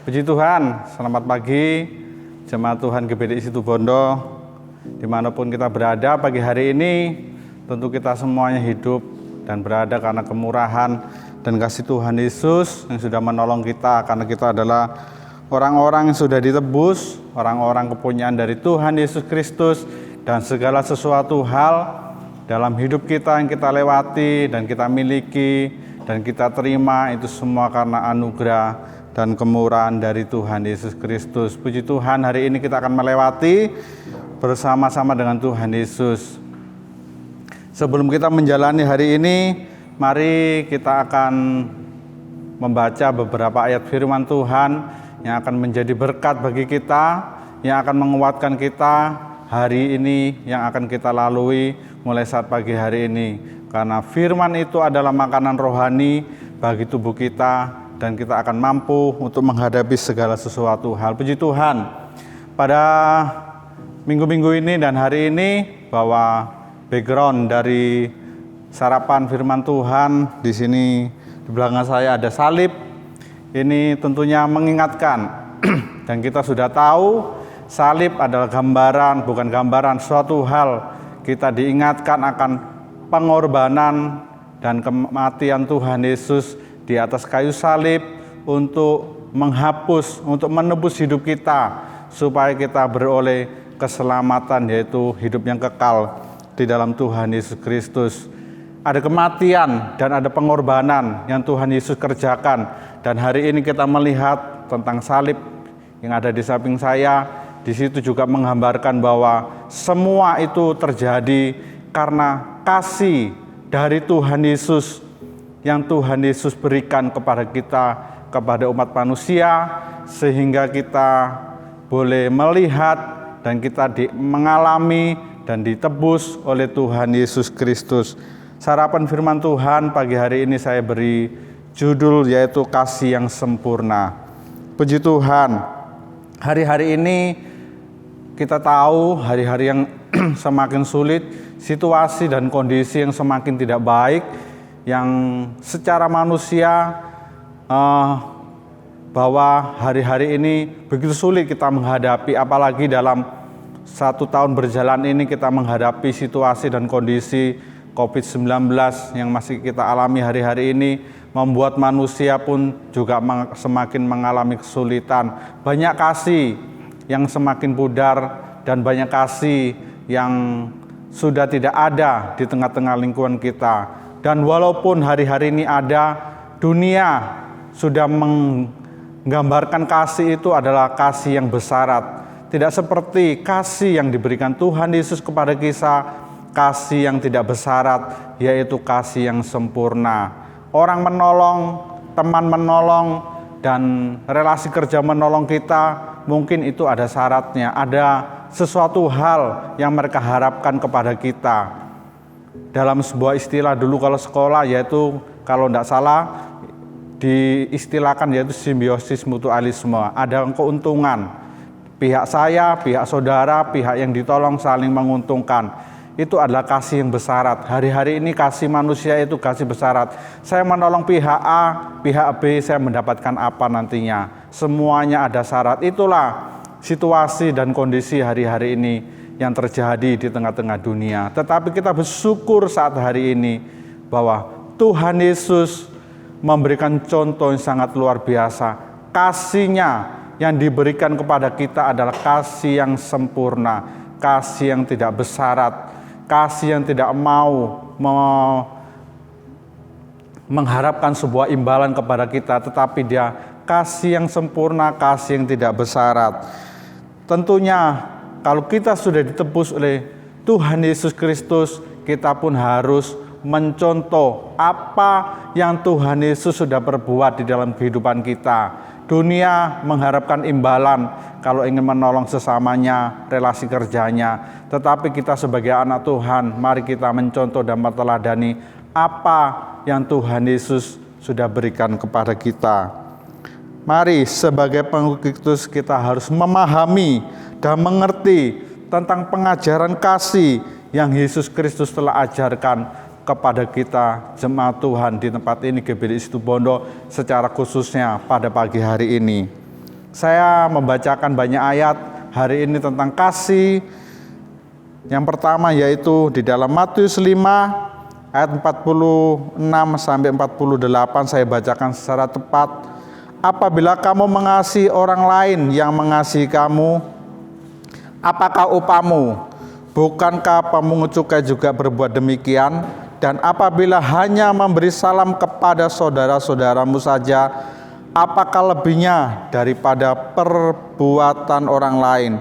Puji Tuhan, selamat pagi jemaat Tuhan GBDI Situbondo. Dimanapun kita berada pagi hari ini, tentu kita semuanya hidup dan berada karena kemurahan dan kasih Tuhan Yesus yang sudah menolong kita, karena kita adalah orang-orang yang sudah ditebus, orang-orang kepunyaan dari Tuhan Yesus Kristus, dan segala sesuatu hal dalam hidup kita yang kita lewati dan kita miliki dan kita terima itu semua karena anugerah dan kemurahan dari Tuhan Yesus Kristus. Puji Tuhan, hari ini kita akan melewati bersama-sama dengan Tuhan Yesus. Sebelum kita menjalani hari ini, mari kita akan membaca beberapa ayat firman Tuhan yang akan menjadi berkat bagi kita, yang akan menguatkan kita hari ini, yang akan kita lalui mulai saat pagi hari ini. Karena firman itu adalah makanan rohani bagi tubuh kita, dan kita akan mampu untuk menghadapi segala sesuatu hal. Puji Tuhan, pada minggu-minggu ini dan hari ini, bahwa background dari sarapan firman Tuhan di sini di belakang saya ada salib. Ini tentunya mengingatkan dan kita sudah tahu salib adalah gambaran, bukan gambaran suatu hal. Kita diingatkan akan pengorbanan dan kematian Tuhan Yesus di atas kayu salib untuk menghapus, untuk menebus hidup kita, supaya kita beroleh keselamatan, yaitu hidup yang kekal di dalam Tuhan Yesus Kristus. Ada kematian dan ada pengorbanan yang Tuhan Yesus kerjakan, dan hari ini kita melihat tentang salib yang ada di samping saya. Di situ juga menggambarkan bahwa semua itu terjadi karena kasih dari Tuhan Yesus yang Tuhan Yesus berikan kepada kita, kepada umat manusia, sehingga kita boleh melihat dan kita mengalami dan ditebus oleh Tuhan Yesus Kristus. Sarapan firman Tuhan pagi hari ini saya beri judul yaitu kasih yang sempurna. Puji Tuhan, hari-hari ini kita tahu hari-hari yang semakin sulit, situasi dan kondisi yang semakin tidak baik, yang secara manusia bahwa hari-hari ini begitu sulit kita menghadapi, apalagi dalam 1 tahun berjalan ini kita menghadapi situasi dan kondisi COVID-19 yang masih kita alami hari-hari ini, membuat manusia pun juga semakin mengalami kesulitan. Banyak kasih yang semakin pudar dan banyak kasih yang sudah tidak ada di tengah-tengah lingkungan kita. Dan walaupun hari-hari ini ada, dunia sudah menggambarkan kasih itu adalah kasih yang bersyarat. Tidak seperti kasih yang diberikan Tuhan Yesus kepada kita, kasih yang tidak bersyarat, yaitu kasih yang sempurna. Orang menolong, teman menolong, dan relasi kerja menolong kita, mungkin itu ada syaratnya, ada sesuatu hal yang mereka harapkan kepada kita. Dalam sebuah istilah dulu kalau sekolah, yaitu kalau tidak salah diistilahkan yaitu simbiosis mutualisme. Ada keuntungan, pihak saya, pihak saudara, pihak yang ditolong saling menguntungkan. Itu adalah kasih yang bersyarat. Hari-hari ini kasih manusia itu kasih bersyarat. Saya menolong pihak A, pihak B, saya mendapatkan apa nantinya. Semuanya ada syarat. Itulah situasi dan kondisi hari-hari ini yang terjadi di tengah-tengah dunia. Tetapi kita bersyukur saat hari ini bahwa Tuhan Yesus memberikan contoh yang sangat luar biasa. Kasih-Nya yang diberikan kepada kita adalah kasih yang sempurna, kasih yang tidak bersyarat, kasih yang tidak mau mengharapkan sebuah imbalan kepada kita, tetapi Dia kasih yang sempurna, kasih yang tidak bersyarat. Tentunya kalau kita sudah ditebus oleh Tuhan Yesus Kristus, kita pun harus mencontoh apa yang Tuhan Yesus sudah perbuat di dalam kehidupan kita. Dunia mengharapkan imbalan kalau ingin menolong sesamanya, relasi kerjanya. Tetapi kita sebagai anak Tuhan, mari kita mencontoh dan meneladani apa yang Tuhan Yesus sudah berikan kepada kita. Mari sebagai pengikut Kristus kita harus memahami dan mengerti tentang pengajaran kasih yang Yesus Kristus telah ajarkan kepada kita jemaat Tuhan di tempat ini GBDI Situbondo secara khususnya pada pagi hari ini. Saya membacakan banyak ayat hari ini tentang kasih. Yang pertama yaitu di dalam Matius 5 ayat 46 sampai 48, saya bacakan secara tepat. Apabila kamu mengasihi orang lain yang mengasihi kamu, apakah upamu? Bukankah pemungut cukai juga berbuat demikian? Dan apabila hanya memberi salam kepada saudara-saudaramu saja, apakah lebihnya daripada perbuatan orang lain?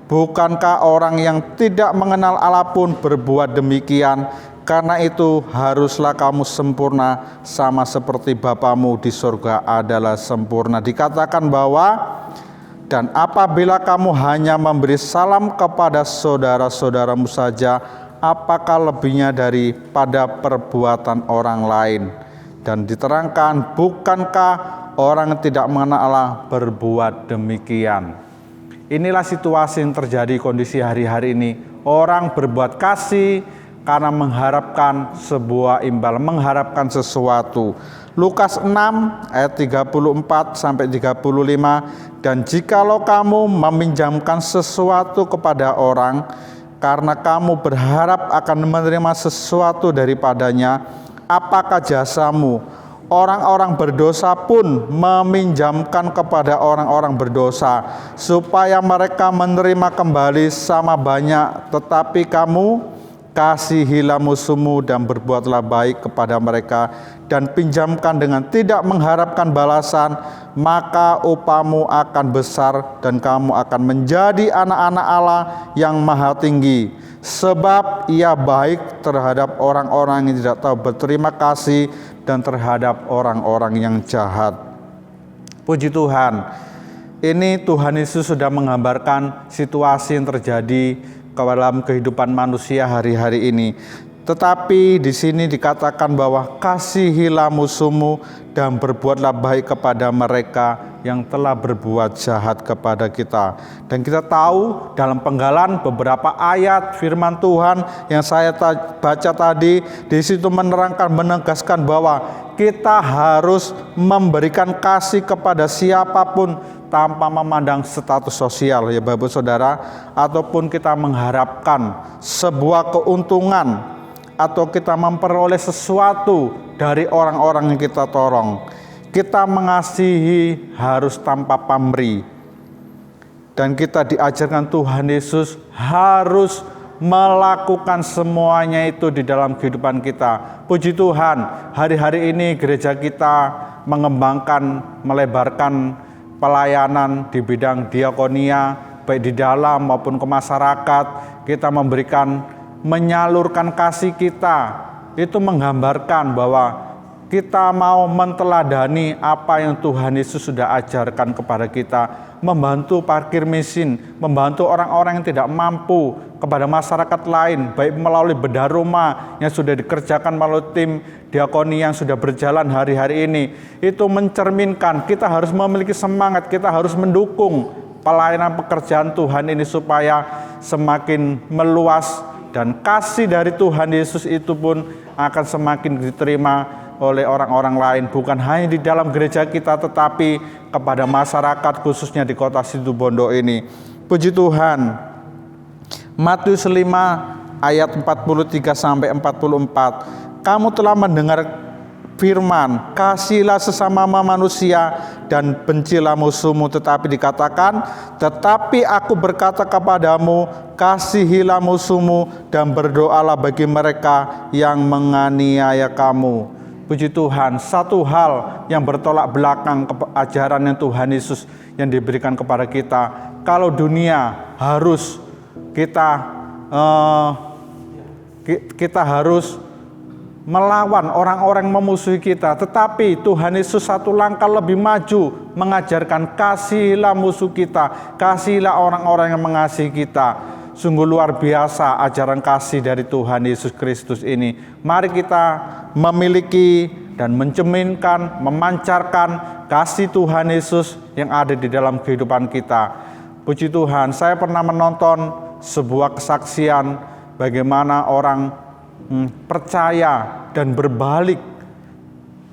Bukankah orang yang tidak mengenal Allah pun berbuat demikian? Karena itu haruslah kamu sempurna sama seperti Bapamu di surga adalah sempurna. Dikatakan bahwa dan apabila kamu hanya memberi salam kepada saudara-saudaramu saja, apakah lebihnya daripada perbuatan orang lain? Dan diterangkan, bukankah orang yang tidak mengenal Allah berbuat demikian? Inilah situasi yang terjadi kondisi hari-hari ini. Orang berbuat kasih karena mengharapkan sebuah imbal, mengharapkan sesuatu. Lukas 6 ayat 34 sampai 35, dan jikalau kamu meminjamkan sesuatu kepada orang karena kamu berharap akan menerima sesuatu daripadanya, apakah jasamu? Orang-orang berdosa pun meminjamkan kepada orang-orang berdosa supaya mereka menerima kembali sama banyak, tetapi kamu kasihilah musuhmu dan berbuatlah baik kepada mereka dan pinjamkan dengan tidak mengharapkan balasan, maka upamu akan besar dan kamu akan menjadi anak-anak Allah yang maha tinggi. Sebab ia baik terhadap orang-orang yang tidak tahu berterima kasih dan terhadap orang-orang yang jahat. Puji Tuhan, ini Tuhan Yesus sudah menggambarkan situasi yang terjadi dalam kehidupan manusia hari-hari ini. Tetapi di sini dikatakan bahwa kasihilah musuhmu dan berbuatlah baik kepada mereka yang telah berbuat jahat kepada kita. Dan kita tahu dalam penggalan beberapa ayat firman Tuhan yang saya baca tadi, di situ menegaskan bahwa kita harus memberikan kasih kepada siapapun tanpa memandang status sosial, ya Bapak Saudara, ataupun kita mengharapkan sebuah keuntungan atau kita memperoleh sesuatu dari orang-orang yang kita tolong. Kita mengasihi harus tanpa pamrih. Dan kita diajarkan Tuhan Yesus harus melakukan semuanya itu di dalam kehidupan kita. Puji Tuhan, hari-hari ini gereja kita mengembangkan, melebarkan pelayanan di bidang diakonia, baik di dalam maupun ke masyarakat. Kita menyalurkan kasih kita. Itu menggambarkan bahwa kita mau menteladani apa yang Tuhan Yesus sudah ajarkan kepada kita, membantu parkir mesin, membantu orang-orang yang tidak mampu, kepada masyarakat lain, baik melalui bedah rumah yang sudah dikerjakan melalui tim diakoni yang sudah berjalan hari-hari ini. Itu mencerminkan kita harus memiliki semangat, kita harus mendukung pelayanan pekerjaan Tuhan ini supaya semakin meluas, dan kasih dari Tuhan Yesus itu pun akan semakin diterima oleh orang-orang lain, bukan hanya di dalam gereja kita tetapi kepada masyarakat khususnya di kota Situbondo ini. Puji Tuhan. Matius 5 ayat 43 sampai 44. Kamu telah mendengar firman, kasihlah sesama manusia dan bencilah musuhmu, tetapi dikatakan, tetapi aku berkata kepadamu, kasihilah musuhmu dan berdoalah bagi mereka yang menganiaya kamu. Puji Tuhan, satu hal yang bertolak belakang ajaran yang Tuhan Yesus yang diberikan kepada kita. Kalau dunia harus kita harus melawan orang-orang memusuhi kita, tetapi Tuhan Yesus satu langkah lebih maju mengajarkan kasihilah musuh kita, kasihilah orang-orang yang mengasihi kita. Sungguh luar biasa ajaran kasih dari Tuhan Yesus Kristus ini. Mari kita memiliki dan mencerminkan, memancarkan kasih Tuhan Yesus yang ada di dalam kehidupan kita. Puji Tuhan, saya pernah menonton sebuah kesaksian bagaimana orang percaya dan berbalik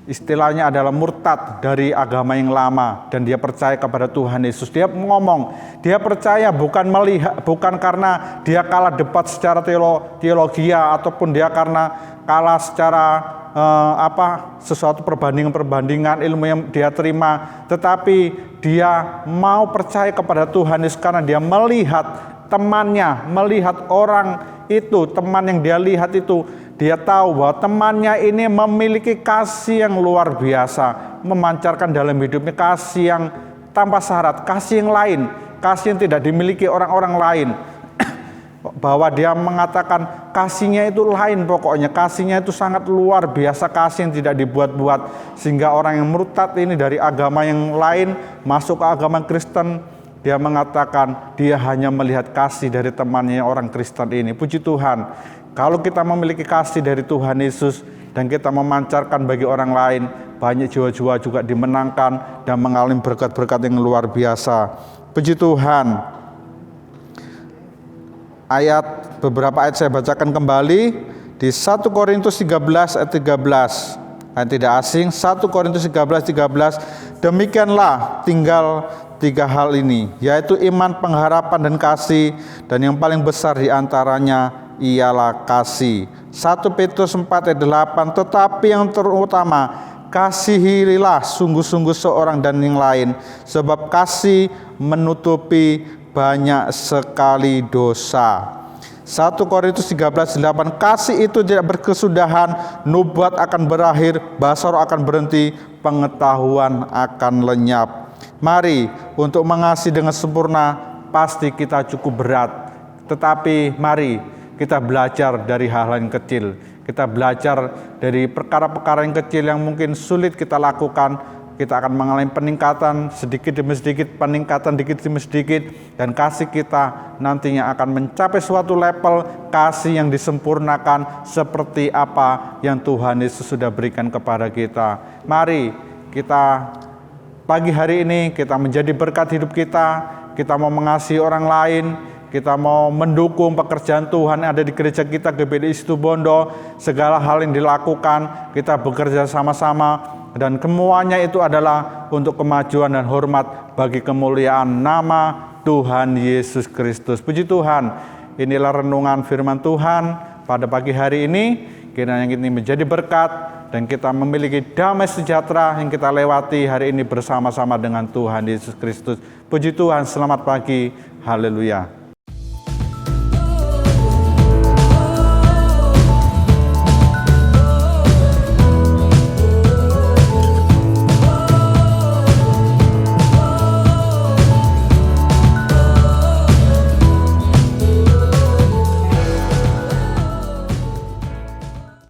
istilahnya adalah murtad dari agama yang lama dan dia percaya kepada Tuhan Yesus. Dia ngomong, dia percaya bukan karena dia kalah debat secara teologi ataupun dia karena kalah secara sesuatu perbandingan ilmu yang dia terima, tetapi dia mau percaya kepada Tuhan Yesus karena dia melihat temannya, melihat orang itu, teman yang dia lihat itu, dia tahu bahwa temannya ini memiliki kasih yang luar biasa, memancarkan dalam hidupnya kasih yang tanpa syarat, kasih yang lain, kasih yang tidak dimiliki orang-orang lain. Bahwa dia mengatakan kasihnya itu lain, pokoknya kasihnya itu sangat luar biasa, kasih yang tidak dibuat-buat, sehingga orang yang murtad ini dari agama yang lain masuk ke agama Kristen, dia mengatakan dia hanya melihat kasih dari temannya orang Kristen ini. Puji Tuhan, kalau kita memiliki kasih dari Tuhan Yesus dan kita memancarkan bagi orang lain, banyak jiwa-jiwa juga dimenangkan dan mengalami berkat-berkat yang luar biasa. Puji Tuhan. Beberapa ayat saya bacakan kembali di 1 Korintus 13 ayat 13. Ayat tidak asing, 1 Korintus 13. Demikianlah tinggal 3 hal ini, yaitu iman, pengharapan, dan kasih, dan yang paling besar di antaranya ialah kasih. 1 Petrus 4 ayat 8. Tetapi yang terutama, kasihilah sungguh-sungguh seorang dan yang lain, sebab kasih menutupi banyak sekali dosa. 1 Korintus 13:8. Kasih itu tidak berkesudahan, nubuat akan berakhir, basar akan berhenti, pengetahuan akan lenyap. Mari untuk mengasihi dengan sempurna, pasti kita cukup berat. Tetapi mari kita belajar dari hal-hal yang kecil. Kita belajar dari perkara-perkara yang kecil yang mungkin sulit kita lakukan. Kita akan mengalami peningkatan sedikit demi sedikit, peningkatan sedikit demi sedikit, dan kasih kita nantinya akan mencapai suatu level kasih yang disempurnakan seperti apa yang Tuhan Yesus sudah berikan kepada kita. Mari kita pagi hari ini kita menjadi berkat hidup kita mau mengasihi orang lain, kita mau mendukung pekerjaan Tuhan yang ada di gereja kita, GBDI Situbondo. Segala hal yang dilakukan, kita bekerja sama-sama, dan semuanya itu adalah untuk kemajuan dan hormat bagi kemuliaan nama Tuhan Yesus Kristus. Puji Tuhan, inilah renungan firman Tuhan pada pagi hari ini. Kiranya ini menjadi berkat dan kita memiliki damai sejahtera yang kita lewati hari ini bersama-sama dengan Tuhan Yesus Kristus. Puji Tuhan, selamat pagi, haleluya.